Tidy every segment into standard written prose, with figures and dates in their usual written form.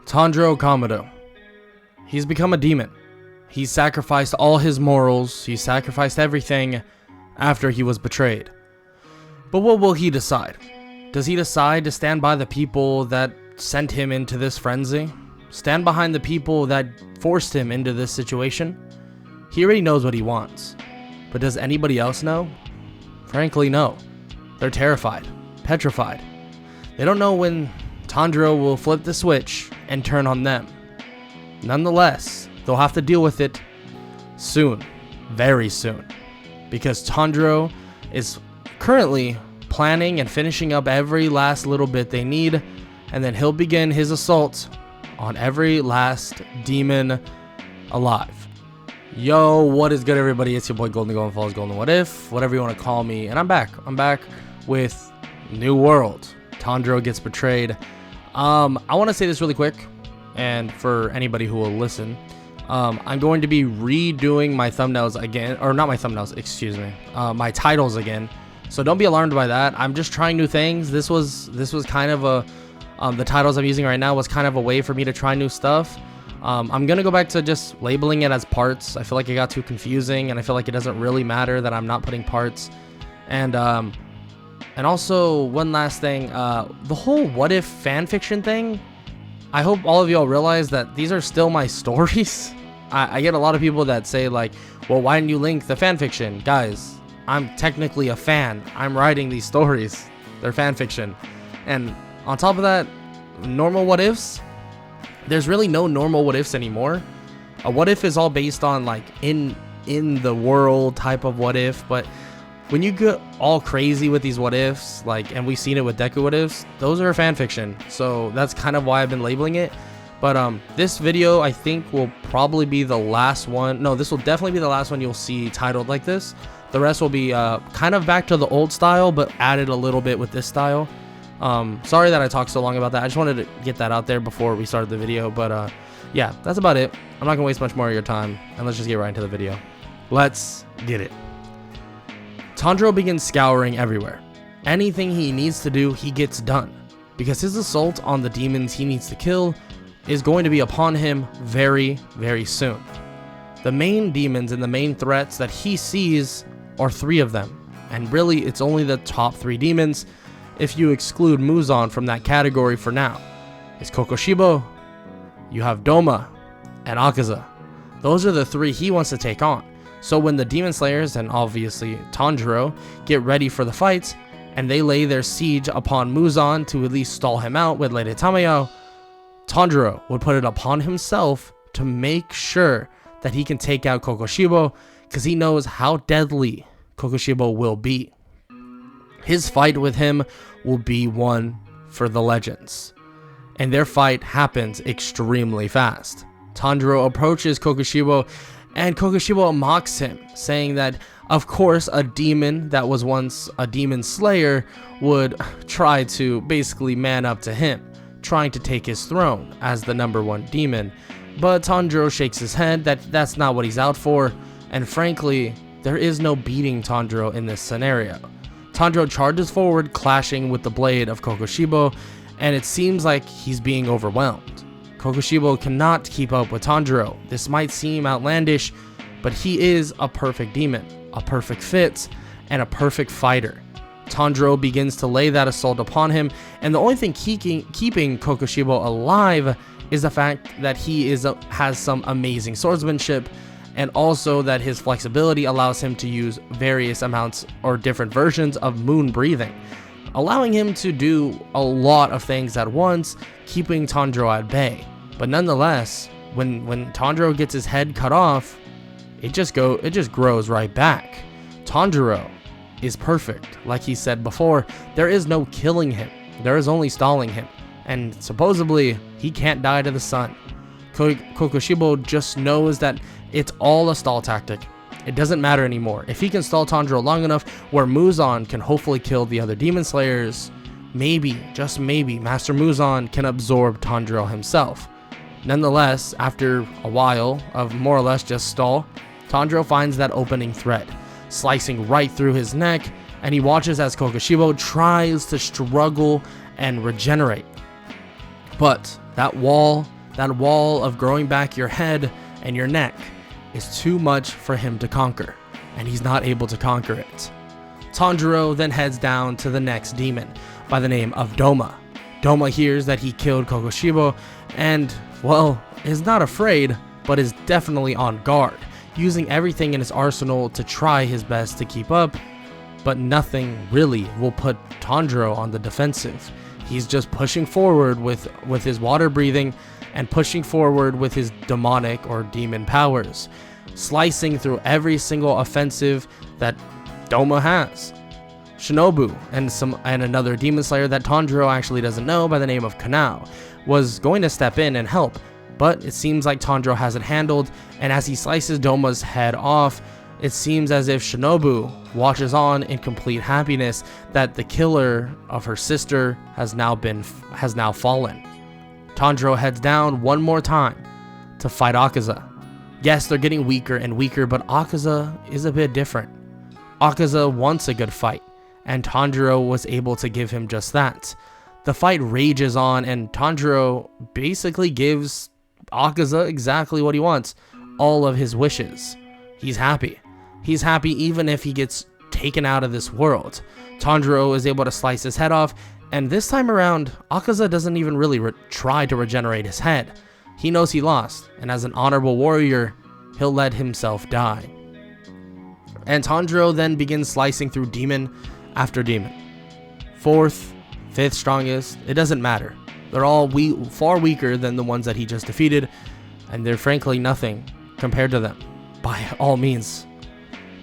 Tanjiro Kamado. He's become a demon. He sacrificed all his morals. He sacrificed everything after he was betrayed. But what will he decide? Does he decide to stand by the people that sent him into this frenzy? Stand behind the people that forced him into this situation? He already knows what he wants. But does anybody else know? Frankly, no. They're terrified, petrified. They don't know when Tanjiro will flip the switch and turn on them. Nonetheless, they'll have to deal with it soon, very soon, because Tanjiro is currently planning and finishing up every last little bit they need, and then he'll begin his assault on every last demon alive. Yo, what is good, everybody? It's your boy Golden Falls Golden What If, whatever you want to call me, and I'm back with New World. Tanjiro Gets betrayed. I want to say this really quick, and for anybody who will listen, I'm going to be redoing my thumbnails again, or not my thumbnails, excuse me, my titles again. So don't be alarmed by that. I'm just trying new things. This was kind of a the titles I'm using right now was kind of a way for me to try new stuff. I'm gonna go back to just labeling it as parts. I feel like it got too confusing, and I feel like it doesn't really matter that I'm not putting parts. And also one last thing, the whole what if fan fiction thing. I hope all of y'all realize that these are still my stories. I get a lot of people that say like, well, why didn't you link the fan fiction? Guys, I'm technically a fan. I'm writing these stories. They're fan fiction. And on top of that, normal what ifs, there's really no normal what ifs anymore. A what if is all based on like in the world type of what if, but when you get all crazy with these what ifs, like, and we've seen it with Deku what ifs, those are fan fiction. So that's kind of why I've been labeling it. But this video I think will probably be the last one. No, this will definitely be the last one you'll see titled like this. The rest will be kind of back to the old style, but added a little bit with this style. Sorry that I talked so long about that. I just wanted to get that out there before we started the video. But yeah, that's about it. I'm not gonna waste much more of your time, and let's just get right into the video. Let's get it. Tanjiro begins scouring everywhere. Anything he needs to do, he gets done, because his assault on the demons he needs to kill is going to be upon him very, very soon. The main demons and the main threats that he sees are 3 of them, and really it's only the top 3 demons if you exclude Muzan from that category for now. It's Kokoshibo, you have Doma, and Akaza. Those are the 3 he wants to take on. So when the Demon Slayers, and obviously Tanjiro, get ready for the fight, and they lay their siege upon Muzan to at least stall him out with Lady Tamayo, Tanjiro would put it upon himself to make sure that he can take out Kokoshibo, because he knows how deadly Kokoshibo will be. His fight with him will be one for the legends, and their fight happens extremely fast. Tanjiro approaches Kokoshibo, and Kokoshibo mocks him, saying that of course a demon that was once a demon slayer would try to basically man up to him, trying to take his throne as the #1 demon. But Tanjiro shakes his head that that's not what he's out for, and frankly, there is no beating Tanjiro in this scenario. Tanjiro charges forward, clashing with the blade of Kokoshibo, and it seems like he's being overwhelmed. Kokoshibo cannot keep up with Tanjiro. This might seem outlandish, but he is a perfect demon, a perfect fit, and a perfect fighter. Tanjiro begins to lay that assault upon him, and the only thing keeping Kokoshibo alive is the fact that he has some amazing swordsmanship, and also that his flexibility allows him to use various amounts or different versions of moon breathing, allowing him to do a lot of things at once, keeping Tanjiro at bay. But nonetheless, when Tanjiro gets his head cut off, it just grows right back. Tanjiro is perfect. Like he said before, there is no killing him, there is only stalling him, and supposedly he can't die to the sun. Kokoshibo just knows that it's all a stall tactic. It doesn't matter anymore. If he can stall Tanjiro long enough where Muzan can hopefully kill the other demon slayers, maybe, just maybe, Master Muzan can absorb Tanjiro himself. Nonetheless, after a while of more or less just stall, Tanjiro finds that opening thread, slicing right through his neck, and he watches as Kokoshibo tries to struggle and regenerate. But that wall That wall of growing back your head and your neck is too much for him to conquer, and he's not able to conquer it. Tanjiro then heads down to the next demon by the name of Doma. Doma hears that he killed Kokoshibo and, well, is not afraid, but is definitely on guard, using everything in his arsenal to try his best to keep up, but nothing really will put Tanjiro on the defensive. He's just pushing forward with his water breathing and pushing forward with his demonic or demon powers, slicing through every single offensive that Doma has. Shinobu and another demon slayer that Tanjiro actually doesn't know by the name of Kanao was going to step in and help, but it seems like Tanjiro has it handled, and as he slices Doma's head off, it seems as if Shinobu watches on in complete happiness that the killer of her sister has now fallen. Tanjiro heads down one more time to fight Akaza. Yes, they're getting weaker and weaker, but Akaza is a bit different. Akaza wants a good fight, and Tanjiro was able to give him just that. The fight rages on, and Tanjiro basically gives Akaza exactly what he wants, all of his wishes. He's happy. He's happy even if he gets taken out of this world. Tanjiro is able to slice his head off, and this time around, Akaza doesn't even really try to regenerate his head. He knows he lost, and as an honorable warrior, he'll let himself die. And Tanjiro then begins slicing through demon after demon. 4th, 5th strongest, it doesn't matter. They're all far weaker than the ones that he just defeated, and they're frankly nothing compared to them, by all means.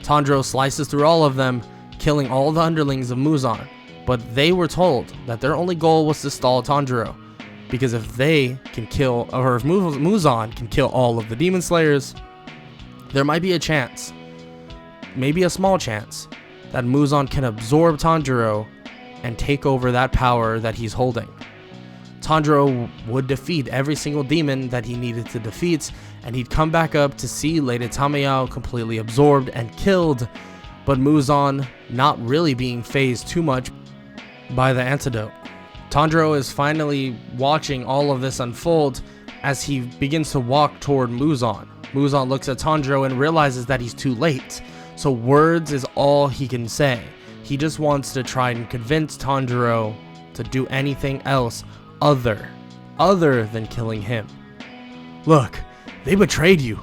Tanjiro slices through all of them, killing all the underlings of Muzan, but they were told that their only goal was to stall Tanjiro, because if they can kill, or if Muzan can kill all of the demon slayers, there might be a chance, maybe a small chance, that Muzan can absorb Tanjiro and take over that power that he's holding. Tanjiro would defeat every single demon that he needed to defeat, and he'd come back up to see Lady Tamayao completely absorbed and killed, but Muzan not really being fazed too much by the antidote. Tanjiro is finally watching all of this unfold as he begins to walk toward Muzan. Muzan looks at Tanjiro and realizes that he's too late, so words is all he can say. He just wants to try and convince Tanjiro to do anything else other than killing him. Look, they betrayed you.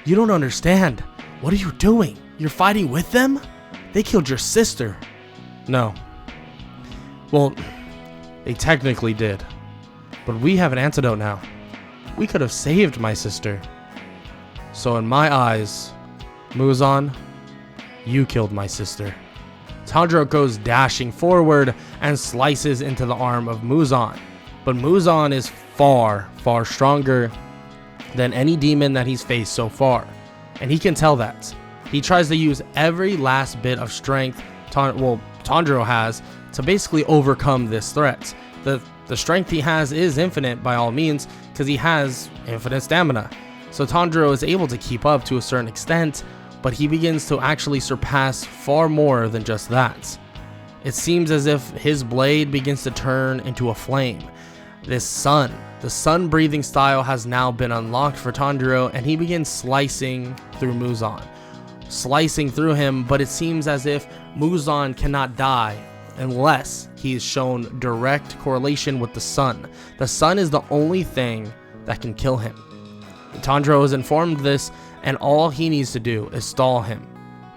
You don't understand. What are you doing? You're fighting with them? They killed your sister. No. Well, they technically did. But we have an antidote now. We could have saved my sister. So in my eyes, Muzan, you killed my sister. Tanjiro goes dashing forward and slices into the arm of Muzan. But Muzan is far, far stronger than any demon that he's faced so far, and he can tell that. He tries to use every last bit of strength Tanjiro has to basically overcome this threat. The strength he has is infinite by all means, because he has infinite stamina. So Tanjiro is able to keep up to a certain extent, but he begins to actually surpass far more than just that. It seems as if his blade begins to turn into a flame. The sun breathing style has now been unlocked for Tanjiro, and he begins slicing through Muzan. Slicing through him, but it seems as if Muzan cannot die unless he is shown direct correlation with the sun. The sun is the only thing that can kill him. Tanjiro is informed this, and all he needs to do is stall him.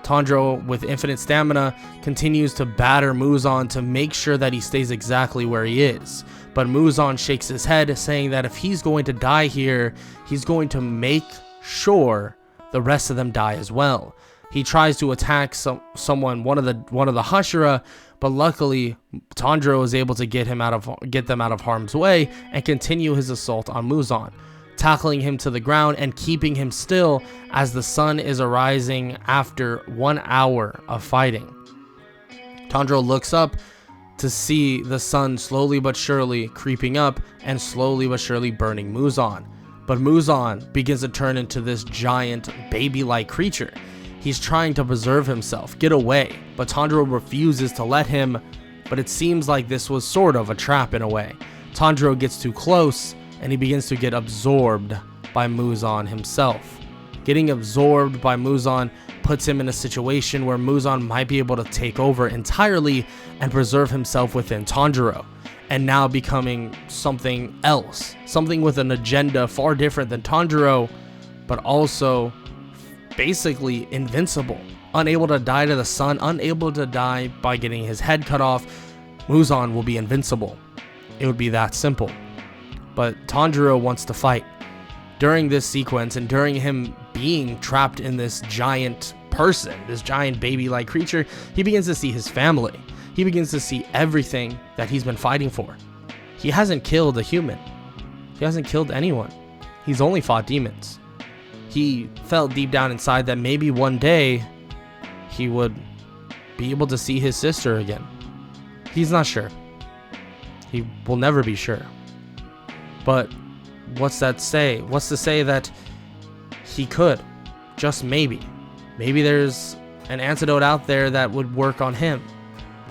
Tanjiro, with infinite stamina, continues to batter Muzan to make sure that he stays exactly where he is. But Muzan shakes his head, saying that if he's going to die here, he's going to make sure the rest of them die as well. He tries to attack one of the Hashira, but luckily Tanjiro is able to get them out of harm's way and continue his assault on Muzan, tackling him to the ground and keeping him still as the sun is arising after 1 hour of fighting. Tanjiro looks up to see the sun slowly but surely creeping up and slowly but surely burning Muzan. But Muzan begins to turn into this giant baby-like creature. He's trying to preserve himself, get away, but Tanjiro refuses to let him, but it seems like this was sort of a trap in a way. Tanjiro gets too close, and he begins to get absorbed by Muzan himself. Getting absorbed by Muzan puts him in a situation where Muzan might be able to take over entirely and preserve himself within Tanjiro, and now becoming something else, something with an agenda far different than Tanjiro, but also basically invincible, unable to die to the sun, unable to die by getting his head cut off. Muzan will be invincible. It would be that simple. But Tanjiro wants to fight. During this sequence, and during him being trapped in this giant person, this giant baby-like creature, he begins to see his family. He begins to see everything that he's been fighting for. He hasn't killed a human. He hasn't killed anyone. He's only fought demons. He felt deep down inside that maybe one day he would be able to see his sister again. He's not sure. He will never be sure. But what's that say? What's to say that he could? Just maybe. Maybe there's an antidote out there that would work on him.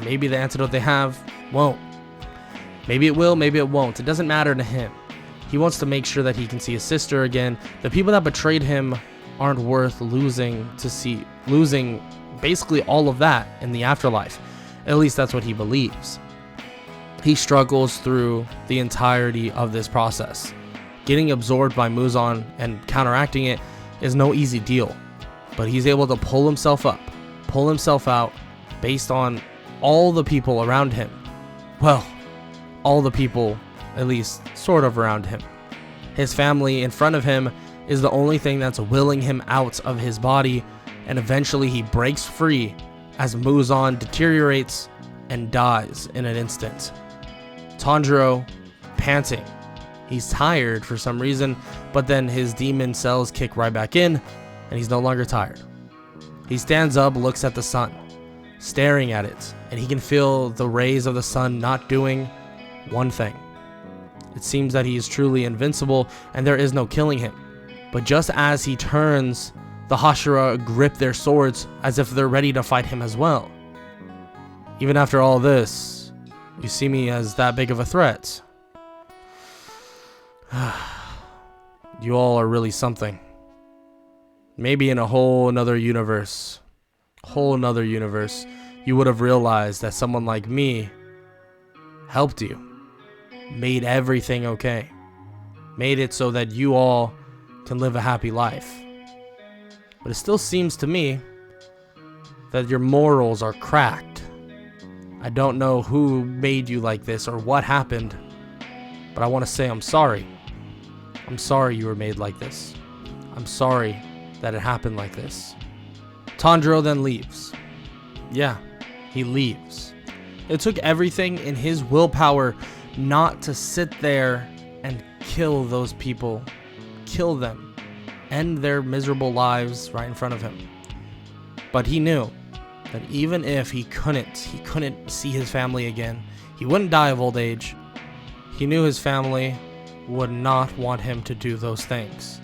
Maybe the antidote they have won't. Maybe it will, maybe it won't. It doesn't matter to him. He wants to make sure that he can see his sister again. The people that betrayed him aren't worth losing basically all of that in the afterlife. At least that's what he believes. He struggles through the entirety of this process. Getting absorbed by Muzan and counteracting it is no easy deal, but he's able to pull himself up, pull himself out based on all the people around him. Well, all the people, at least sort of around him. His family in front of him is the only thing that's willing him out of his body, and eventually he breaks free as Muzan deteriorates and dies in an instant. Tanjiro, panting. He's tired for some reason, but then his demon cells kick right back in, and he's no longer tired. He stands up, looks at the sun, staring at it, and he can feel the rays of the sun not doing one thing. It seems that he is truly invincible, and there is no killing him. But just as he turns, the Hashira grip their swords as if they're ready to fight him as well. Even after all this, you see me as that big of a threat. You all are really something. Maybe in a whole nother universe, you would have realized that someone like me helped you, made everything okay, made it so that you all can live a happy life. But it still seems to me that your morals are cracked. I don't know who made you like this or what happened, but I want to say I'm sorry. I'm sorry you were made like this. I'm sorry that it happened like this. Tanjiro then leaves. Yeah, he leaves. It took everything in his willpower not to sit there and kill those people. Kill them. End their miserable lives right in front of him. But he knew that even if he couldn't see his family again, he wouldn't die of old age. He knew his family would not want him to do those things,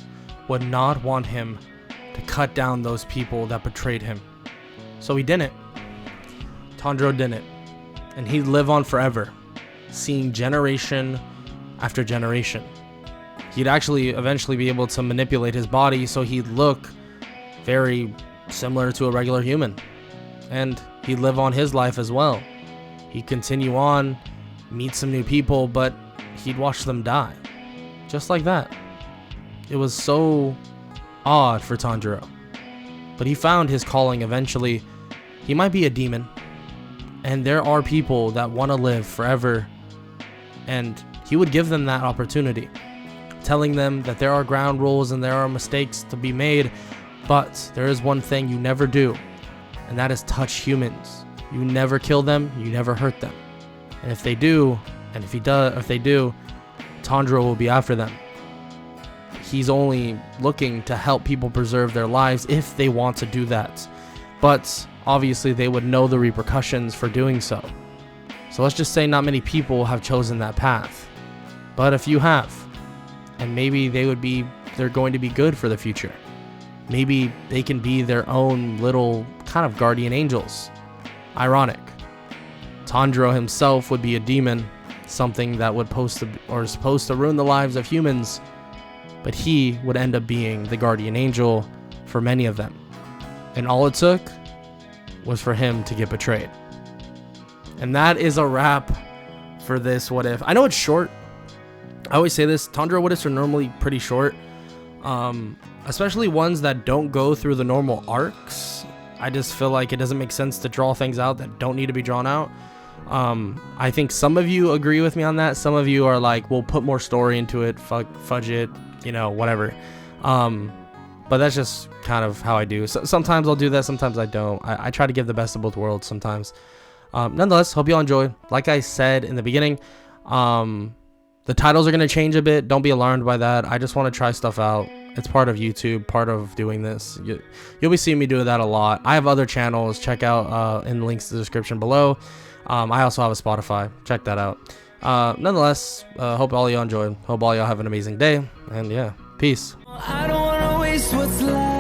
would not want him to cut down those people that betrayed him. So he didn't. Tanjiro didn't. And he'd live on forever, seeing generation after generation. He'd actually eventually be able to manipulate his body so he'd look very similar to a regular human. And he'd live on his life as well. He'd continue on, meet some new people, but he'd watch them die. Just like that. It was so odd for Tanjiro. But he found his calling eventually. He might be a demon, and there are people that want to live forever, and he would give them that opportunity, telling them that there are ground rules and there are mistakes to be made, but there is one thing you never do, and that is touch humans. You never kill them, you never hurt them. And if they do, Tanjiro will be after them. He's only looking to help people preserve their lives if they want to do that. But obviously they would know the repercussions for doing so. So let's just say not many people have chosen that path. But a few have. And maybe they're going to be good for the future. Maybe they can be their own little kind of guardian angels. Ironic. Tanjiro himself would be a demon, something that would is supposed to ruin the lives of humans, but he would end up being the guardian angel for many of them. And all it took was for him to get betrayed. And that is a wrap for this What If. I know it's short. I always say this, Tanjiro What Ifs are normally pretty short, especially ones that don't go through the normal arcs. I just feel like it doesn't make sense to draw things out that don't need to be drawn out. I think some of you agree with me on that. Some of you are like, we'll put more story into it, fudge it, you know, whatever. But that's just kind of how I do. So sometimes I'll do that, sometimes I don't. I try to give the best of both worlds sometimes. Nonetheless, hope you all enjoy. Like I said in the beginning, the titles are going to change a bit. Don't be alarmed by that. I just want to try stuff out. It's part of YouTube, part of doing this. You'll be seeing me do that a lot. I have other channels. Check out in the links to the description below. I also have a Spotify. Check that out. Nonetheless, hope all y'all enjoy. Hope all y'all have an amazing day. And yeah, peace. I don't wanna waste what's left.